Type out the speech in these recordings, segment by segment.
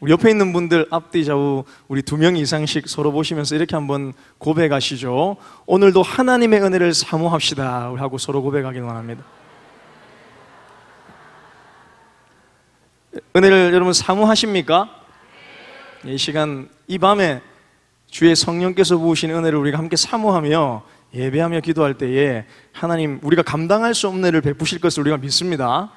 우리 옆에 있는 분들 앞뒤 좌우 우리 2명 이상씩 서로 보시면서 이렇게 한번 고백하시죠. 오늘도 하나님의 은혜를 사모합시다. 우리 하고 서로 고백하길 원합니다. 은혜를 여러분 사모하십니까? 이 시간, 이 밤에 주의 성령께서 부으신 은혜를 우리가 함께 사모하며 예배하며 기도할 때에 하나님, 우리가 감당할 수 없는 은혜를 베푸실 것을 우리가 믿습니다.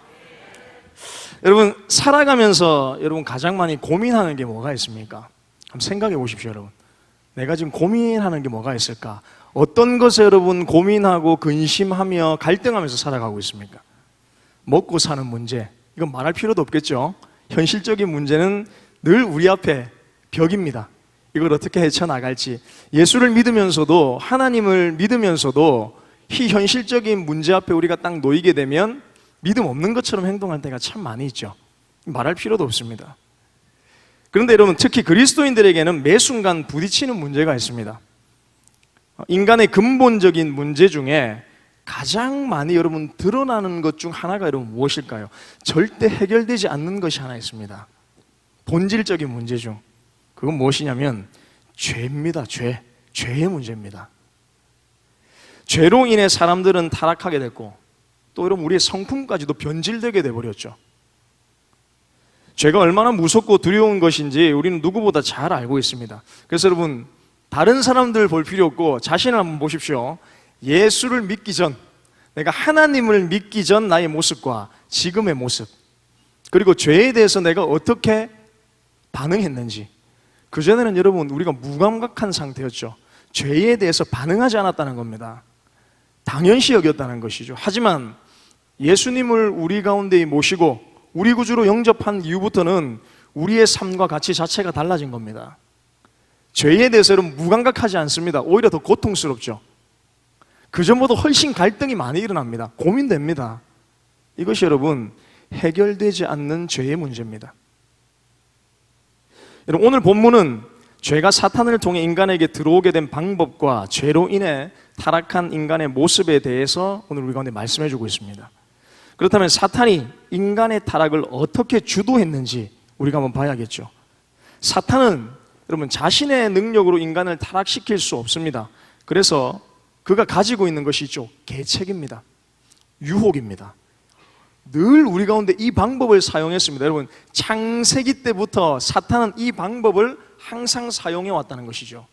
여러분, 살아가면서 여러분 가장 많이 고민하는 게 뭐가 있습니까? 한번 생각해 보십시오. 여러분, 내가 지금 고민하는 게 뭐가 있을까? 어떤 것에 여러분 고민하고 근심하며 갈등하면서 살아가고 있습니까? 먹고 사는 문제, 이건 말할 필요도 없겠죠. 현실적인 문제는 늘 우리 앞에 벽입니다. 이걸 어떻게 헤쳐나갈지, 예수를 믿으면서도, 하나님을 믿으면서도 이 현실적인 문제 앞에 우리가 딱 놓이게 되면 믿음 없는 것처럼 행동할 때가 참 많이 있죠. 말할 필요도 없습니다. 그런데 여러분, 특히 그리스도인들에게는 매 순간 부딪히는 문제가 있습니다. 인간의 근본적인 문제 중에 가장 많이 여러분 드러나는 것 중 하나가 여러분 무엇일까요? 절대 해결되지 않는 것이 하나 있습니다. 본질적인 문제 중 그건 무엇이냐면 죄입니다. 죄의 문제입니다. 죄로 인해 사람들은 타락하게 됐고, 또 여러분 우리의 성품까지도 변질되게 돼버렸죠. 죄가 얼마나 무섭고 두려운 것인지 우리는 누구보다 잘 알고 있습니다. 그래서 여러분, 다른 사람들 볼 필요 없고 자신을 한번 보십시오. 예수를 믿기 전, 내가 하나님을 믿기 전 나의 모습과 지금의 모습, 그리고 죄에 대해서 내가 어떻게 반응했는지. 그전에는 여러분 우리가 무감각한 상태였죠. 죄에 대해서 반응하지 않았다는 겁니다. 당연시 여겼다는 것이죠. 하지만 예수님을 우리 가운데 모시고 우리 구주로 영접한 이후부터는 우리의 삶과 가치 자체가 달라진 겁니다. 죄에 대해서 여러분 무감각하지 않습니다. 오히려 더 고통스럽죠. 그전보다 훨씬 갈등이 많이 일어납니다. 고민됩니다. 이것이 여러분 해결되지 않는 죄의 문제입니다. 여러분, 오늘 본문은 죄가 사탄을 통해 인간에게 들어오게 된 방법과 죄로 인해 타락한 인간의 모습에 대해서 오늘 우리 가운데 말씀해 주고 있습니다. 그렇다면 사탄이 인간의 타락을 어떻게 주도했는지 우리가 한번 봐야겠죠. 사탄은 여러분 자신의 능력으로 인간을 타락시킬 수 없습니다. 그래서 그가 가지고 있는 것이 있죠. 계책입니다. 유혹입니다. 늘 우리 가운데 이 방법을 사용했습니다. 여러분, 창세기 때부터 사탄은 이 방법을 항상 사용해 왔다는 것이죠.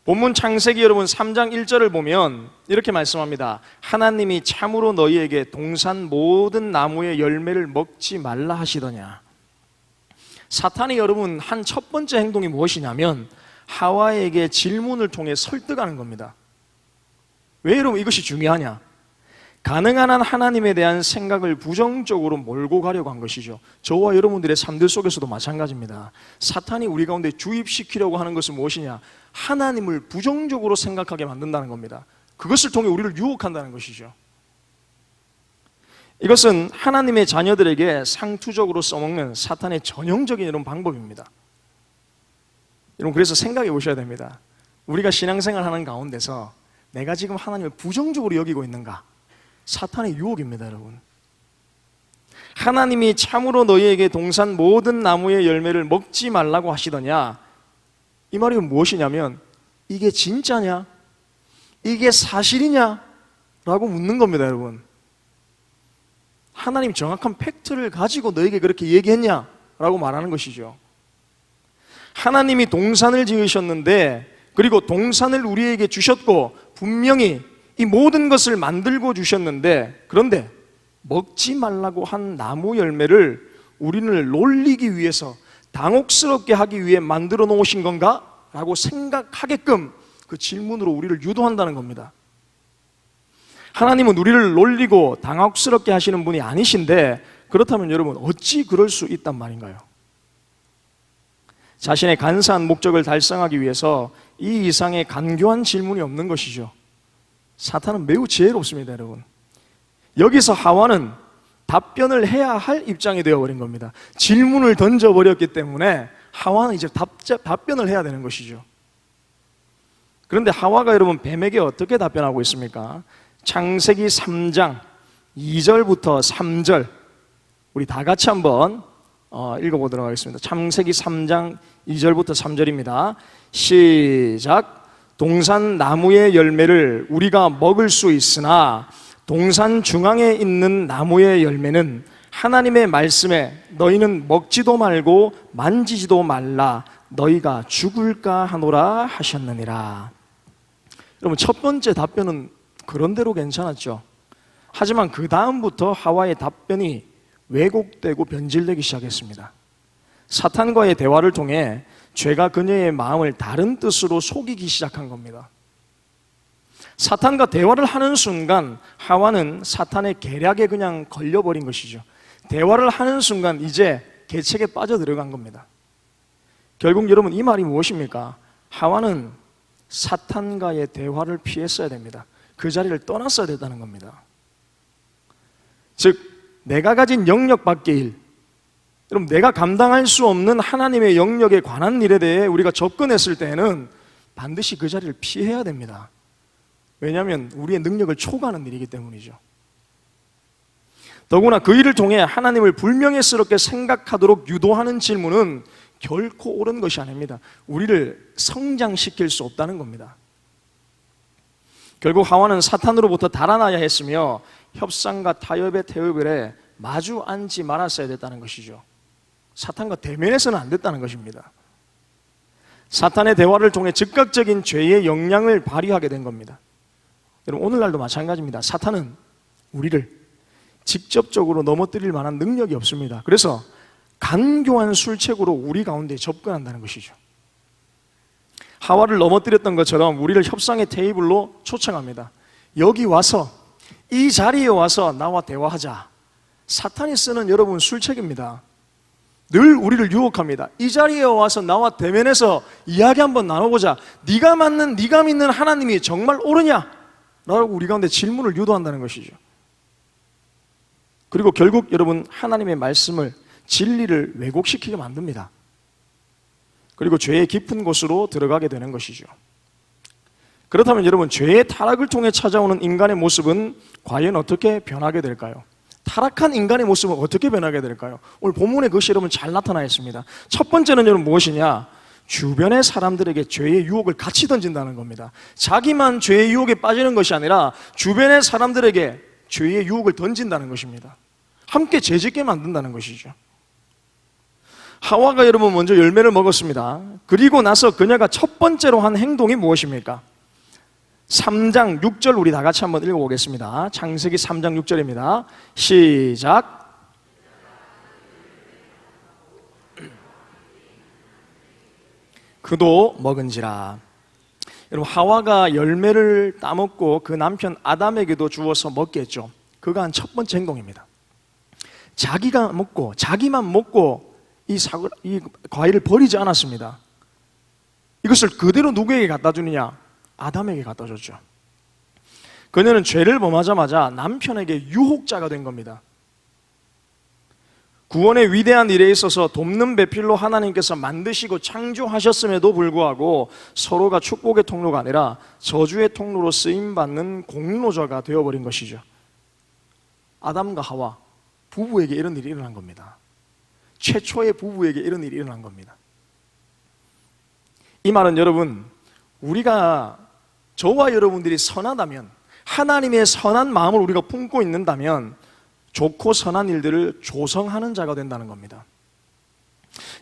본문 창세기 여러분 3장 1절을 보면 이렇게 말씀합니다. 하나님이 참으로 너희에게 동산 모든 나무의 열매를 먹지 말라 하시더냐. 사탄이 여러분 한 첫 번째 행동이 무엇이냐면 하와에게 질문을 통해 설득하는 겁니다. 왜 여러분 이것이 중요하냐? 가능한 한 하나님에 대한 생각을 부정적으로 몰고 가려고 한 것이죠. 저와 여러분들의 삶들 속에서도 마찬가지입니다. 사탄이 우리 가운데 주입시키려고 하는 것은 무엇이냐? 하나님을 부정적으로 생각하게 만든다는 겁니다. 그것을 통해 우리를 유혹한다는 것이죠. 이것은 하나님의 자녀들에게 상투적으로 써먹는 사탄의 전형적인 이런 방법입니다. 여러분, 그래서 생각해 보셔야 됩니다. 우리가 신앙생활하는 가운데서 내가 지금 하나님을 부정적으로 여기고 있는가? 사탄의 유혹입니다. 여러분, 하나님이 참으로 너희에게 동산 모든 나무의 열매를 먹지 말라고 하시더냐, 이 말이 무엇이냐면 이게 진짜냐? 이게 사실이냐? 라고 묻는 겁니다. 여러분, 하나님 정확한 팩트를 가지고 너에게 그렇게 얘기했냐? 라고 말하는 것이죠. 하나님이 동산을 지으셨는데, 그리고 동산을 우리에게 주셨고 분명히 이 모든 것을 만들고 주셨는데, 그런데 먹지 말라고 한 나무 열매를 우리를 놀리기 위해서, 당혹스럽게 하기 위해 만들어 놓으신 건가? 라고 생각하게끔 그 질문으로 우리를 유도한다는 겁니다. 하나님은 우리를 놀리고 당혹스럽게 하시는 분이 아니신데, 그렇다면 여러분 어찌 그럴 수 있단 말인가요? 자신의 간사한 목적을 달성하기 위해서 이 이상의 간교한 질문이 없는 것이죠. 사탄은 매우 지혜롭습니다. 여러분, 여기서 하와는 답변을 해야 할 입장이 되어버린 겁니다. 질문을 던져버렸기 때문에 하와는 이제 답변을 해야 되는 것이죠. 그런데 하와가 여러분 뱀에게 어떻게 답변하고 있습니까? 창세기 3장 2절부터 3절 우리 다 같이 한번 읽어보도록 하겠습니다. 창세기 3장 2절부터 3절입니다. 시작. 동산 나무의 열매를 우리가 먹을 수 있으나 동산 중앙에 있는 나무의 열매는 하나님의 말씀에 너희는 먹지도 말고 만지지도 말라 너희가 죽을까 하노라 하셨느니라. 여러분, 첫 번째 답변은 그런대로 괜찮았죠. 하지만 그 다음부터 하와의 답변이 왜곡되고 변질되기 시작했습니다. 사탄과의 대화를 통해 죄가 그녀의 마음을 다른 뜻으로 속이기 시작한 겁니다. 사탄과 대화를 하는 순간 하와는 사탄의 계략에 그냥 걸려버린 것이죠. 대화를 하는 순간 이제 계책에 빠져들어간 겁니다. 결국 여러분, 이 말이 무엇입니까? 하와는 사탄과의 대화를 피했어야 됩니다. 그 자리를 떠났어야 됐다는 겁니다. 즉, 내가 가진 영역 밖의 일, 여러분, 내가 감당할 수 없는 하나님의 영역에 관한 일에 대해 우리가 접근했을 때에는 반드시 그 자리를 피해야 됩니다. 왜냐하면 우리의 능력을 초과하는 일이기 때문이죠. 더구나 그 일을 통해 하나님을 불명예스럽게 생각하도록 유도하는 질문은 결코 옳은 것이 아닙니다. 우리를 성장시킬 수 없다는 겁니다. 결국 하와는 사탄으로부터 달아나야 했으며 협상과 타협의 테이블에 마주 앉지 말았어야 됐다는 것이죠. 사탄과 대면해서는 안 됐다는 것입니다. 사탄의 대화를 통해 즉각적인 죄의 영향을 발휘하게 된 겁니다. 여러분, 오늘날도 마찬가지입니다. 사탄은 우리를 직접적으로 넘어뜨릴 만한 능력이 없습니다. 그래서 간교한 술책으로 우리 가운데 접근한다는 것이죠. 하와를 넘어뜨렸던 것처럼 우리를 협상의 테이블로 초청합니다. 여기 와서, 이 자리에 와서 나와 대화하자. 사탄이 쓰는 여러분 술책입니다. 늘 우리를 유혹합니다. 이 자리에 와서 나와 대면해서 이야기 한번 나눠보자. 네가 맞는, 네가 믿는 하나님이 정말 옳으냐? 라고 우리 가운데 질문을 유도한다는 것이죠. 그리고 결국 여러분, 하나님의 말씀을, 진리를 왜곡시키게 만듭니다. 그리고 죄의 깊은 곳으로 들어가게 되는 것이죠. 그렇다면 여러분, 죄의 타락을 통해 찾아오는 인간의 모습은 과연 어떻게 변하게 될까요? 타락한 인간의 모습은 어떻게 변하게 될까요? 오늘 본문에 그것이 여러분 잘 나타나 있습니다. 첫 번째는 여러분 무엇이냐? 주변의 사람들에게 죄의 유혹을 같이 던진다는 겁니다. 자기만 죄의 유혹에 빠지는 것이 아니라 주변의 사람들에게 죄의 유혹을 던진다는 것입니다. 함께 죄짓게 만든다는 것이죠. 하와가 여러분 먼저 열매를 먹었습니다. 그리고 나서 그녀가 첫 번째로 한 행동이 무엇입니까? 3장 6절 우리 다 같이 한번 읽어보겠습니다. 창세기 3장 6절입니다. 시작. 그도 먹은지라. 여러분, 하와가 열매를 따먹고 그 남편 아담에게도 주어서 먹겠죠. 그가 한 첫 번째 행동입니다. 자기가 먹고, 자기만 먹고 이 과일을 버리지 않았습니다. 이것을 그대로 누구에게 갖다 주느냐? 아담에게 갖다 줬죠. 그녀는 죄를 범하자마자 남편에게 유혹자가 된 겁니다. 구원의 위대한 일에 있어서 돕는 배필로 하나님께서 만드시고 창조하셨음에도 불구하고 서로가 축복의 통로가 아니라 저주의 통로로 쓰임받는 공로자가 되어버린 것이죠. 아담과 하와 부부에게 이런 일이 일어난 겁니다. 최초의 부부에게 이런 일이 일어난 겁니다. 이 말은 여러분, 우리가, 저와 여러분들이 선하다면, 하나님의 선한 마음을 우리가 품고 있는다면 좋고 선한 일들을 조성하는 자가 된다는 겁니다.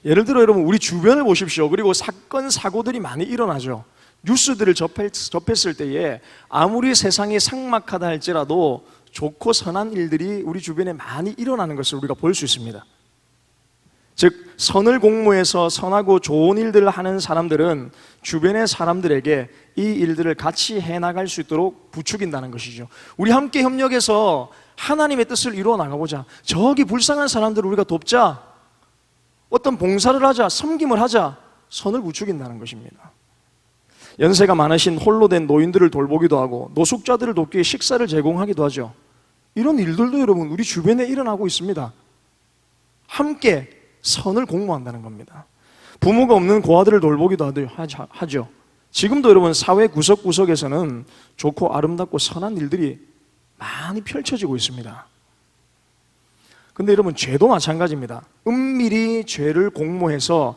예를 들어 여러분, 우리 주변을 보십시오. 그리고 사건, 사고들이 많이 일어나죠. 뉴스들을 접했을 때에 아무리 세상이 삭막하다 할지라도 좋고 선한 일들이 우리 주변에 많이 일어나는 것을 우리가 볼 수 있습니다. 즉, 선을 공모해서 선하고 좋은 일들을 하는 사람들은 주변의 사람들에게 이 일들을 같이 해나갈 수 있도록 부추긴다는 것이죠. 우리 함께 협력해서 하나님의 뜻을 이루어 나가보자. 저기 불쌍한 사람들을 우리가 돕자. 어떤 봉사를 하자, 섬김을 하자. 선을 부추긴다는 것입니다. 연세가 많으신 홀로 된 노인들을 돌보기도 하고 노숙자들을 돕기 위해 식사를 제공하기도 하죠. 이런 일들도 여러분 우리 주변에 일어나고 있습니다. 함께 선을 공모한다는 겁니다. 부모가 없는 고아들을 돌보기도 하죠. 지금도 여러분 사회 구석구석에서는 좋고 아름답고 선한 일들이 많이 펼쳐지고 있습니다. 근데 여러분, 죄도 마찬가지입니다. 은밀히 죄를 공모해서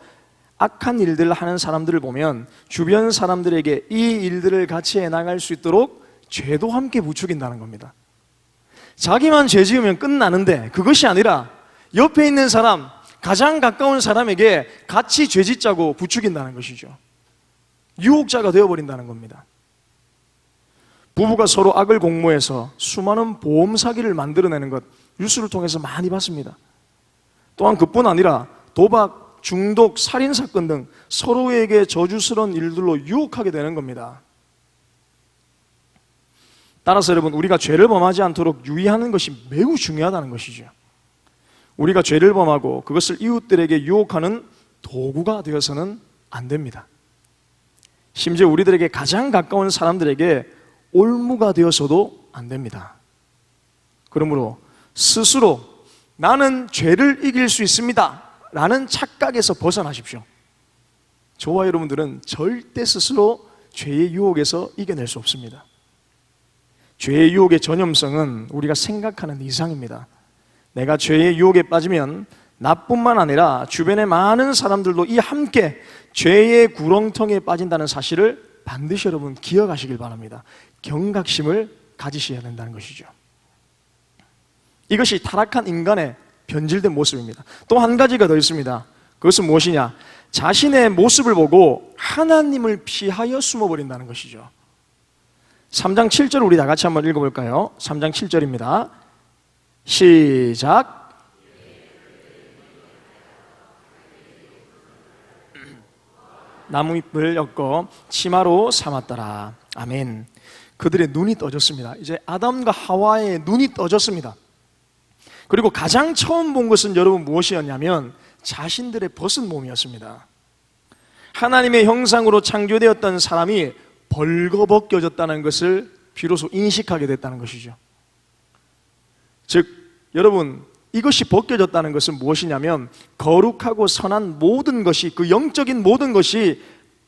악한 일들을 하는 사람들을 보면 주변 사람들에게 이 일들을 같이 해나갈 수 있도록 죄도 함께 부추긴다는 겁니다. 자기만 죄 지으면 끝나는데 그것이 아니라 옆에 있는 사람, 가장 가까운 사람에게 같이 죄 짓자고 부추긴다는 것이죠. 유혹자가 되어버린다는 겁니다. 부부가 서로 악을 공모해서 수많은 보험 사기를 만들어내는 것, 뉴스를 통해서 많이 봤습니다. 또한 그뿐 아니라 도박, 중독, 살인사건 등 서로에게 저주스러운 일들로 유혹하게 되는 겁니다. 따라서 여러분, 우리가 죄를 범하지 않도록 유의하는 것이 매우 중요하다는 것이죠. 우리가 죄를 범하고 그것을 이웃들에게 유혹하는 도구가 되어서는 안 됩니다. 심지어 우리들에게 가장 가까운 사람들에게 올무가 되어서도 안 됩니다. 그러므로 스스로 나는 죄를 이길 수 있습니다 라는 착각에서 벗어나십시오. 저와 여러분들은 절대 스스로 죄의 유혹에서 이겨낼 수 없습니다. 죄의 유혹의 전염성은 우리가 생각하는 이상입니다. 내가 죄의 유혹에 빠지면 나뿐만 아니라 주변의 많은 사람들도 이 함께 죄의 구렁텅이에 빠진다는 사실을 반드시 여러분 기억하시길 바랍니다. 경각심을 가지셔야 된다는 것이죠. 이것이 타락한 인간의 변질된 모습입니다. 또 한 가지가 더 있습니다. 그것은 무엇이냐? 자신의 모습을 보고 하나님을 피하여 숨어버린다는 것이죠. 3장 7절 우리 다 같이 한번 읽어볼까요? 3장 7절입니다. 시작. 나무잎을 엮어 치마로 삼았더라. 아멘. 그들의 눈이 떠졌습니다. 이제 아담과 하와의 눈이 떠졌습니다. 그리고 가장 처음 본 것은 여러분 무엇이었냐면 자신들의 벗은 몸이었습니다. 하나님의 형상으로 창조되었던 사람이 벌거벗겨졌다는 것을 비로소 인식하게 됐다는 것이죠. 즉 여러분, 이것이 벗겨졌다는 것은 무엇이냐면 거룩하고 선한 모든 것이, 그 영적인 모든 것이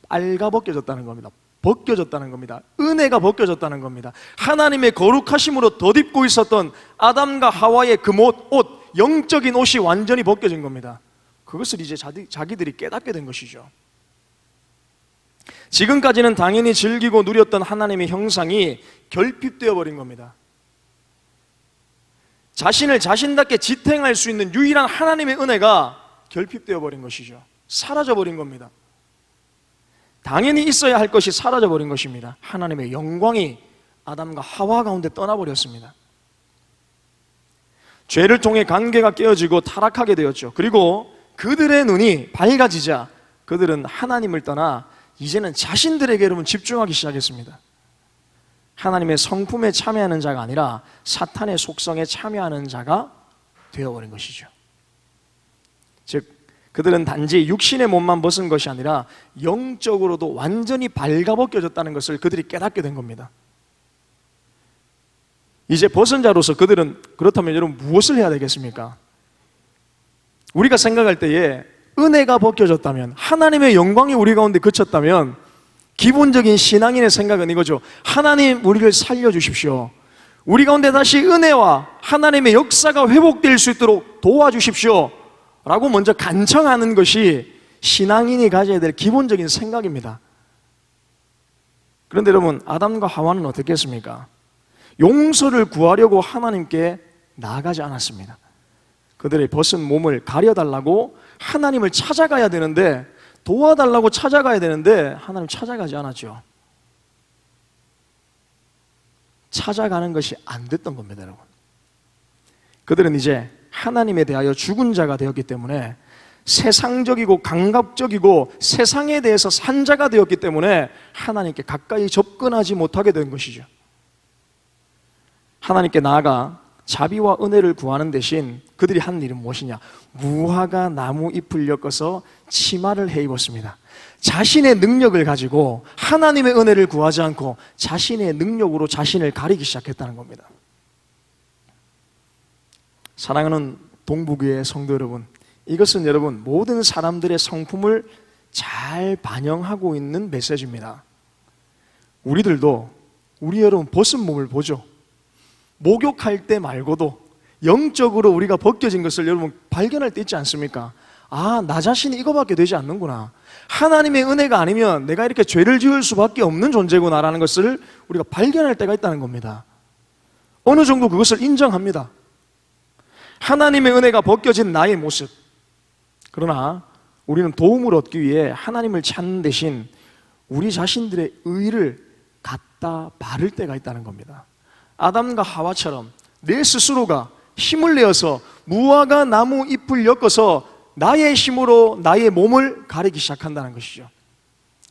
빨가벗겨졌다는 겁니다. 벗겨졌다는 겁니다. 은혜가 벗겨졌다는 겁니다. 하나님의 거룩하심으로 덧입고 있었던 아담과 하와의 그 옷, 영적인 옷이 완전히 벗겨진 겁니다. 그것을 이제 자기들이 깨닫게 된 것이죠. 지금까지는 당연히 즐기고 누렸던 하나님의 형상이 결핍되어 버린 겁니다. 자신을 자신답게 지탱할 수 있는 유일한 하나님의 은혜가 결핍되어 버린 것이죠. 사라져 버린 겁니다. 당연히 있어야 할 것이 사라져 버린 것입니다. 하나님의 영광이 아담과 하와 가운데 떠나버렸습니다. 죄를 통해 관계가 깨어지고 타락하게 되었죠. 그리고 그들의 눈이 밝아지자 그들은 하나님을 떠나 이제는 자신들에게 여러분 집중하기 시작했습니다. 하나님의 성품에 참여하는 자가 아니라 사탄의 속성에 참여하는 자가 되어버린 것이죠. 즉 그들은 단지 육신의 몸만 벗은 것이 아니라 영적으로도 완전히 발가벗겨졌다는 것을 그들이 깨닫게 된 겁니다. 이제 벗은 자로서 그들은 그렇다면 여러분 무엇을 해야 되겠습니까? 우리가 생각할 때에 은혜가 벗겨졌다면, 하나님의 영광이 우리 가운데 그쳤다면 기본적인 신앙인의 생각은 이거죠. 하나님, 우리를 살려주십시오. 우리 가운데 다시 은혜와 하나님의 역사가 회복될 수 있도록 도와주십시오 라고 먼저 간청하는 것이 신앙인이 가져야 될 기본적인 생각입니다. 그런데 여러분, 아담과 하와는 어떻게 했습니까? 용서를 구하려고 하나님께 나아가지 않았습니다. 그들의 벗은 몸을 가려달라고 하나님을 찾아가야 되는데, 도와달라고 찾아가야 되는데 하나님 찾아가지 않았죠. 찾아가는 것이 안 됐던 겁니다, 여러분. 그들은 이제 하나님에 대하여 죽은 자가 되었기 때문에, 세상적이고 감각적이고 세상에 대해서 산 자가 되었기 때문에 하나님께 가까이 접근하지 못하게 된 것이죠. 하나님께 나아가 자비와 은혜를 구하는 대신 그들이 한 일은 무엇이냐? 무화과 나무 잎을 엮어서 치마를 해 입었습니다. 자신의 능력을 가지고 하나님의 은혜를 구하지 않고 자신의 능력으로 자신을 가리기 시작했다는 겁니다. 사랑하는 동북교회 성도 여러분, 이것은 여러분 모든 사람들의 성품을 잘 반영하고 있는 메시지입니다. 우리들도 우리 여러분 벗은 몸을 보죠. 목욕할 때 말고도 영적으로 우리가 벗겨진 것을 여러분 발견할 때 있지 않습니까? 아, 나 자신이 이거밖에 되지 않는구나. 하나님의 은혜가 아니면 내가 이렇게 죄를 지을 수밖에 없는 존재구나라는 것을 우리가 발견할 때가 있다는 겁니다. 어느 정도 그것을 인정합니다. 하나님의 은혜가 벗겨진 나의 모습. 그러나 우리는 도움을 얻기 위해 하나님을 찾는 대신 우리 자신들의 의를 갖다 바를 때가 있다는 겁니다. 아담과 하와처럼 내 스스로가 힘을 내어서 무화과 나무 잎을 엮어서 나의 힘으로 나의 몸을 가리기 시작한다는 것이죠.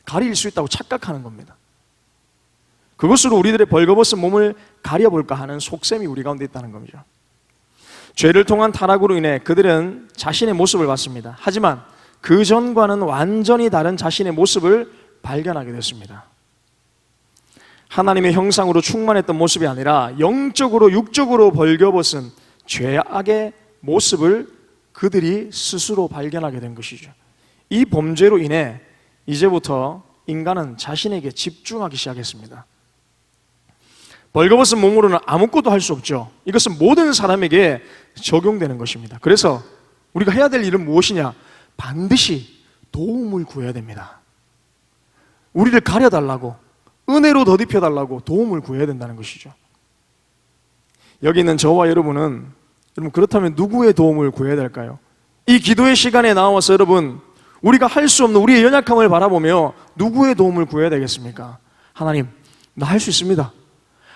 가릴 수 있다고 착각하는 겁니다. 그것으로 우리들의 벌거벗은 몸을 가려볼까 하는 속셈이 우리 가운데 있다는 겁니다. 죄를 통한 타락으로 인해 그들은 자신의 모습을 봤습니다. 하지만 그 전과는 완전히 다른 자신의 모습을 발견하게 됐습니다. 하나님의 형상으로 충만했던 모습이 아니라 영적으로 육적으로 벌거벗은 죄악의 모습을 그들이 스스로 발견하게 된 것이죠. 이 범죄로 인해 이제부터 인간은 자신에게 집중하기 시작했습니다. 벌거벗은 몸으로는 아무것도 할 수 없죠. 이것은 모든 사람에게 적용되는 것입니다. 그래서 우리가 해야 될 일은 무엇이냐? 반드시 도움을 구해야 됩니다. 우리를 가려달라고, 은혜로 덧입혀달라고 도움을 구해야 된다는 것이죠. 여기 있는 저와 여러분 그렇다면 누구의 도움을 구해야 될까요? 이 기도의 시간에 나와서 여러분, 우리가 할 수 없는 우리의 연약함을 바라보며 누구의 도움을 구해야 되겠습니까? 하나님, 나 할 수 있습니다.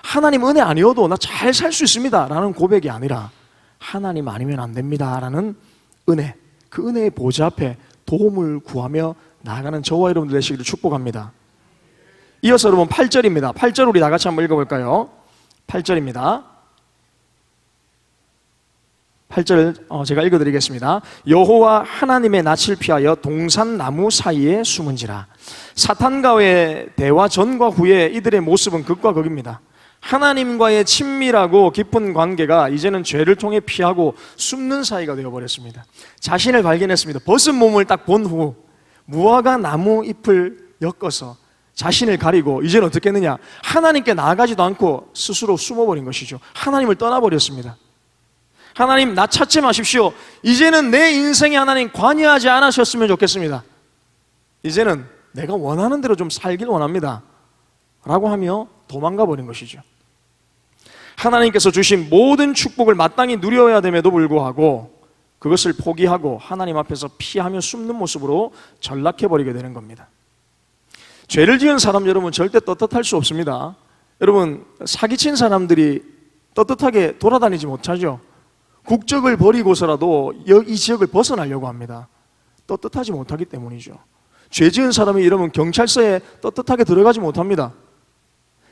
하나님 은혜 아니어도 나 잘 살 수 있습니다 라는 고백이 아니라 하나님 아니면 안 됩니다 라는 은혜, 그 은혜의 보좌 앞에 도움을 구하며 나아가는 저와 여러분들 되시기를 축복합니다. 이어서 여러분 8절입니다. 8절 우리 다같이 한번 읽어볼까요? 8절입니다. 8절 제가 읽어드리겠습니다. 여호와 하나님의 낯을 피하여 동산나무 사이에 숨은지라. 사탄과의 대화 전과 후에 이들의 모습은 극과 극입니다. 하나님과의 친밀하고 깊은 관계가 이제는 죄를 통해 피하고 숨는 사이가 되어버렸습니다. 자신을 발견했습니다. 벗은 몸을 딱 본 후 무화과 나무 잎을 엮어서 자신을 가리고 이제는 어떻게 했느냐? 하나님께 나아가지도 않고 스스로 숨어버린 것이죠. 하나님을 떠나버렸습니다. 하나님, 나 찾지 마십시오. 이제는 내 인생에 하나님 관여하지 않으셨으면 좋겠습니다. 이제는 내가 원하는 대로 좀 살길 원합니다 라고 하며 도망가 버린 것이죠. 하나님께서 주신 모든 축복을 마땅히 누려야 됨에도 불구하고 그것을 포기하고 하나님 앞에서 피하며 숨는 모습으로 전락해버리게 되는 겁니다. 죄를 지은 사람 여러분 절대 떳떳할 수 없습니다. 여러분, 사기친 사람들이 떳떳하게 돌아다니지 못하죠. 국적을 버리고서라도 이 지역을 벗어나려고 합니다. 떳떳하지 못하기 때문이죠. 죄 지은 사람이 이러면 경찰서에 떳떳하게 들어가지 못합니다.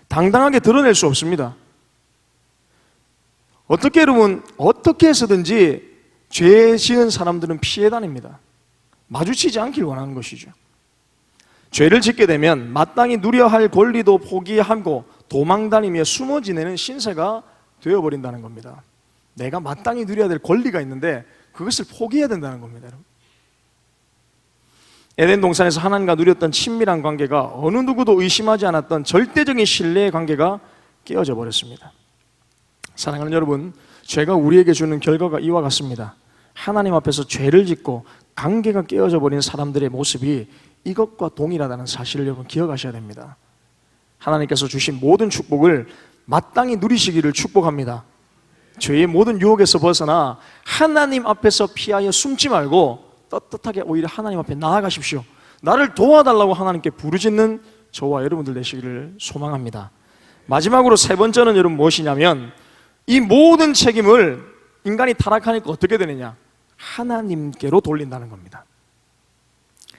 당당하게 드러낼 수 없습니다. 어떻게 여러분, 어떻게 해서든지 죄 지은 사람들은 피해 다닙니다. 마주치지 않길 원하는 것이죠. 죄를 짓게 되면 마땅히 누려야 할 권리도 포기하고 도망다니며 숨어 지내는 신세가 되어버린다는 겁니다. 내가 마땅히 누려야 될 권리가 있는데 그것을 포기해야 된다는 겁니다. 에덴 동산에서 하나님과 누렸던 친밀한 관계가 어느 누구도 의심하지 않았던 절대적인 신뢰의 관계가 깨어져 버렸습니다. 사랑하는 여러분, 죄가 우리에게 주는 결과가 이와 같습니다. 하나님 앞에서 죄를 짓고 관계가 깨어져 버린 사람들의 모습이 이것과 동일하다는 사실을 여러분 기억하셔야 됩니다. 하나님께서 주신 모든 축복을 마땅히 누리시기를 축복합니다. 죄의 모든 유혹에서 벗어나 하나님 앞에서 피하여 숨지 말고 떳떳하게 오히려 하나님 앞에 나아가십시오. 나를 도와달라고 하나님께 부르짖는 저와 여러분들 되시기를 소망합니다. 마지막으로 세 번째는 여러분 무엇이냐면, 이 모든 책임을 인간이 타락하니까 어떻게 되느냐? 하나님께로 돌린다는 겁니다.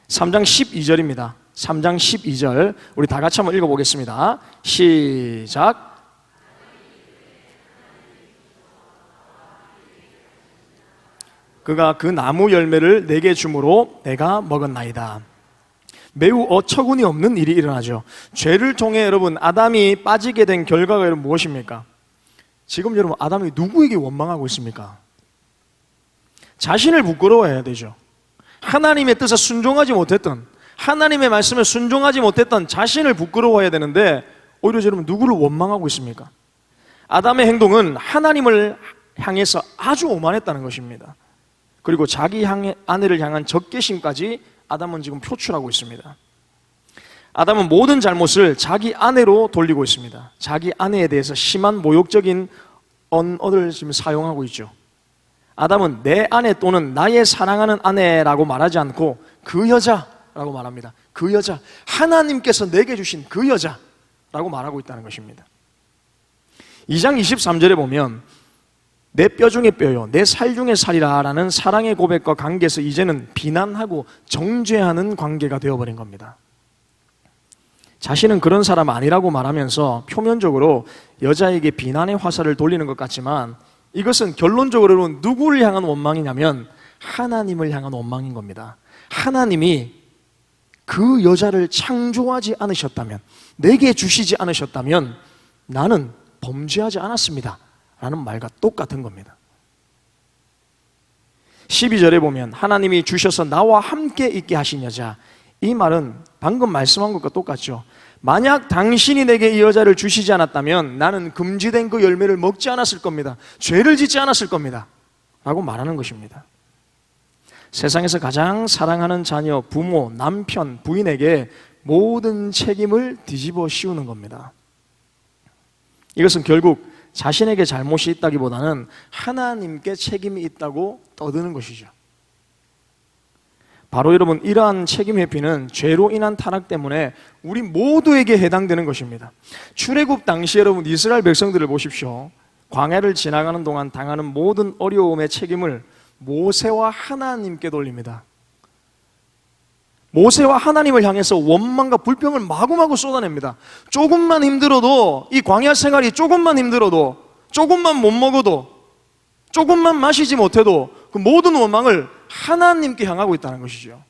3장 12절입니다. 3장 12절 우리 다 같이 한번 읽어보겠습니다. 시작. 그가 그 나무 열매를 내게 주므로 내가 먹었나이다. 매우 어처구니 없는 일이 일어나죠. 죄를 통해 여러분 아담이 빠지게 된 결과가 여러분 무엇입니까? 지금 여러분 아담이 누구에게 원망하고 있습니까? 자신을 부끄러워해야 되죠. 하나님의 뜻에 순종하지 못했던, 하나님의 말씀에 순종하지 못했던 자신을 부끄러워해야 되는데 오히려 여러분 누구를 원망하고 있습니까? 아담의 행동은 하나님을 향해서 아주 오만했다는 것입니다. 그리고 자기 아내를 향한 적개심까지 아담은 지금 표출하고 있습니다. 아담은 모든 잘못을 자기 아내로 돌리고 있습니다. 자기 아내에 대해서 심한 모욕적인 언어를 지금 사용하고 있죠. 아담은 내 아내 또는 나의 사랑하는 아내라고 말하지 않고 그 여자라고 말합니다. 그 여자, 하나님께서 내게 주신 그 여자라고 말하고 있다는 것입니다. 2장 23절에 보면 내 뼈 중에 뼈요 내 살 중에 살이라 라는 사랑의 고백과 관계에서 이제는 비난하고 정죄하는 관계가 되어버린 겁니다. 자신은 그런 사람 아니라고 말하면서 표면적으로 여자에게 비난의 화살을 돌리는 것 같지만 이것은 결론적으로는 누구를 향한 원망이냐면 하나님을 향한 원망인 겁니다. 하나님이 그 여자를 창조하지 않으셨다면, 내게 주시지 않으셨다면 나는 범죄하지 않았습니다 라는 말과 똑같은 겁니다. 12절에 보면 하나님이 주셔서 나와 함께 있게 하신 여자, 이 말은 방금 말씀한 것과 똑같죠. 만약 당신이 내게 이 여자를 주시지 않았다면 나는 금지된 그 열매를 먹지 않았을 겁니다. 죄를 짓지 않았을 겁니다 라고 말하는 것입니다. 세상에서 가장 사랑하는 자녀, 부모, 남편, 부인에게 모든 책임을 뒤집어 씌우는 겁니다. 이것은 결국 자신에게 잘못이 있다기보다는 하나님께 책임이 있다고 떠드는 것이죠. 바로 여러분, 이러한 책임 회피는 죄로 인한 타락 때문에 우리 모두에게 해당되는 것입니다. 출애굽 당시 여러분 이스라엘 백성들을 보십시오. 광야를 지나가는 동안 당하는 모든 어려움의 책임을 모세와 하나님께 돌립니다. 모세와 하나님을 향해서 원망과 불평을 마구마구 쏟아냅니다. 조금만 힘들어도, 이 광야 생활이 조금만 힘들어도, 조금만 못 먹어도, 조금만 마시지 못해도 그 모든 원망을 하나님께 향하고 있다는 것이죠.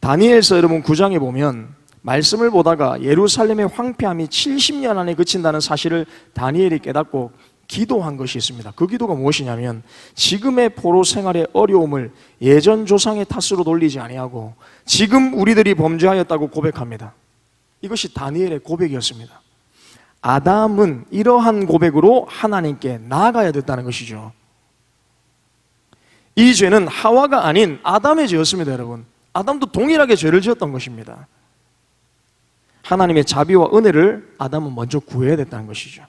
다니엘서 여러분 9장에 보면 말씀을 보다가 예루살렘의 황폐함이 70년 안에 그친다는 사실을 다니엘이 깨닫고 기도한 것이 있습니다. 그 기도가 무엇이냐면 지금의 포로 생활의 어려움을 예전 조상의 탓으로 돌리지 아니하고 지금 우리들이 범죄하였다고 고백합니다. 이것이 다니엘의 고백이었습니다. 아담은 이러한 고백으로 하나님께 나아가야 됐다는 것이죠. 이 죄는 하와가 아닌 아담의 죄였습니다. 여러분, 아담도 동일하게 죄를 지었던 것입니다. 하나님의 자비와 은혜를 아담은 먼저 구해야 됐다는 것이죠.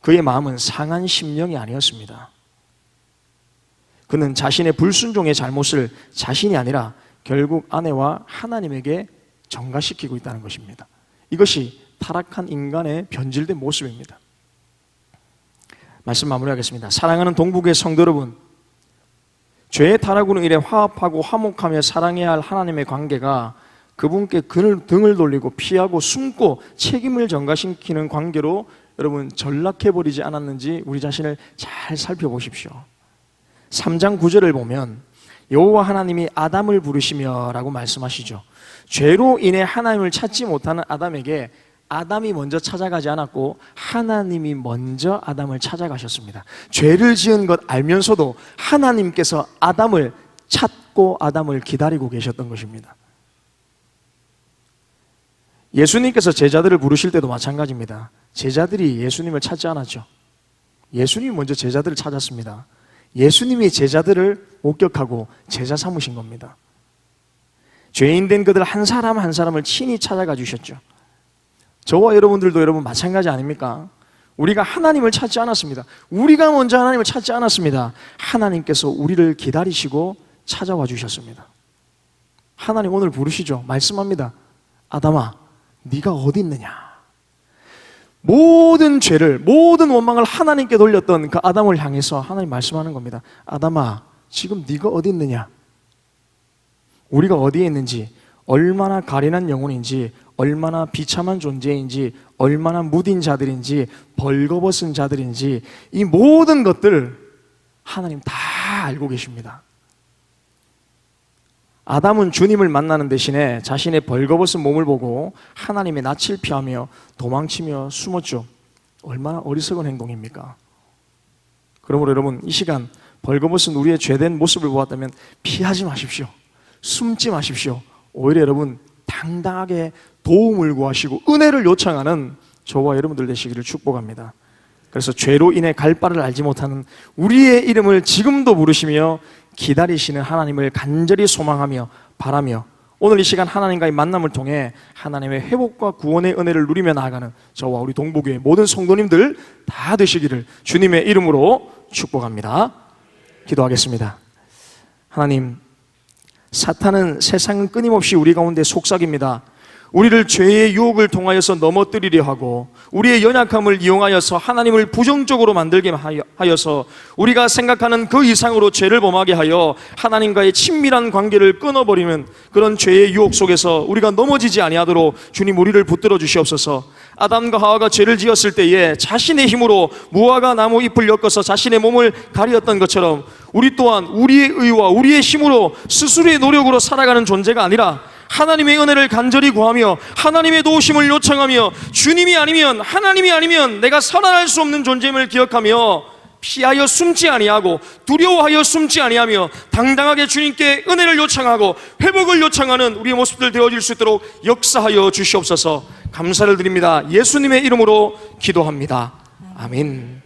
그의 마음은 상한 심령이 아니었습니다. 그는 자신의 불순종의 잘못을 자신이 아니라 결국 아내와 하나님에게 전가시키고 있다는 것입니다. 이것이 타락한 인간의 변질된 모습입니다. 말씀 마무리하겠습니다. 사랑하는 동북의 성도 여러분, 죄의 타락으로 인해 화합하고 화목하며 사랑해야 할 하나님의 관계가 그분께 등을 돌리고 피하고 숨고 책임을 전가시키는 관계로 여러분 전락해버리지 않았는지 우리 자신을 잘 살펴보십시오. 3장 9절을 보면 여호와 하나님이 아담을 부르시며 라고 말씀하시죠. 죄로 인해 하나님을 찾지 못하는 아담에게 아담이 먼저 찾아가지 않았고 하나님이 먼저 아담을 찾아가셨습니다. 죄를 지은 것 알면서도 하나님께서 아담을 찾고 아담을 기다리고 계셨던 것입니다. 예수님께서 제자들을 부르실 때도 마찬가지입니다. 제자들이 예수님을 찾지 않았죠. 예수님이 먼저 제자들을 찾았습니다. 예수님이 제자들을 목격하고 제자 삼으신 겁니다. 죄인된 그들 한 사람 한 사람을 친히 찾아가 주셨죠. 저와 여러분들도 여러분 마찬가지 아닙니까? 우리가 하나님을 찾지 않았습니다. 우리가 먼저 하나님을 찾지 않았습니다. 하나님께서 우리를 기다리시고 찾아와 주셨습니다. 하나님 오늘 부르시죠. 말씀합니다. 아담아, 네가 어디 있느냐? 모든 죄를, 모든 원망을 하나님께 돌렸던 그 아담을 향해서 하나님 말씀하는 겁니다. 아담아, 지금 네가 어디 있느냐? 우리가 어디에 있는지, 얼마나 가련한 영혼인지, 얼마나 비참한 존재인지, 얼마나 무딘 자들인지, 벌거벗은 자들인지, 이 모든 것들 하나님 다 알고 계십니다. 아담은 주님을 만나는 대신에 자신의 벌거벗은 몸을 보고 하나님의 낯을 피하며 도망치며 숨었죠. 얼마나 어리석은 행동입니까? 그러므로 여러분, 이 시간 벌거벗은 우리의 죄된 모습을 보았다면 피하지 마십시오. 숨지 마십시오. 오히려 여러분 당당하게 도움을 구하시고 은혜를 요청하는 저와 여러분들 되시기를 축복합니다. 그래서 죄로 인해 갈 바를 알지 못하는 우리의 이름을 지금도 부르시며 기다리시는 하나님을 간절히 소망하며 바라며 오늘 이 시간 하나님과의 만남을 통해 하나님의 회복과 구원의 은혜를 누리며 나아가는 저와 우리 동북교회 모든 성도님들 다 되시기를 주님의 이름으로 축복합니다. 기도하겠습니다. 하나님, 사탄은 세상은 끊임없이 우리 가운데 속삭입니다. 우리를 죄의 유혹을 통하여서 넘어뜨리려 하고 우리의 연약함을 이용하여서 하나님을 부정적으로 만들게 하여서 우리가 생각하는 그 이상으로 죄를 범하게 하여 하나님과의 친밀한 관계를 끊어버리는 그런 죄의 유혹 속에서 우리가 넘어지지 아니하도록 주님 우리를 붙들어 주시옵소서. 아담과 하와가 죄를 지었을 때에 자신의 힘으로 무화과 나무 잎을 엮어서 자신의 몸을 가리었던 것처럼 우리 또한 우리의 의와 우리의 힘으로 스스로의 노력으로 살아가는 존재가 아니라 하나님의 은혜를 간절히 구하며 하나님의 도우심을 요청하며 주님이 아니면 하나님이 아니면 내가 살아날 수 없는 존재임을 기억하며 피하여 숨지 아니하고 두려워하여 숨지 아니하며 당당하게 주님께 은혜를 요청하고 회복을 요청하는 우리의 모습들 되어질 수 있도록 역사하여 주시옵소서. 감사를 드립니다. 예수님의 이름으로 기도합니다. 아멘.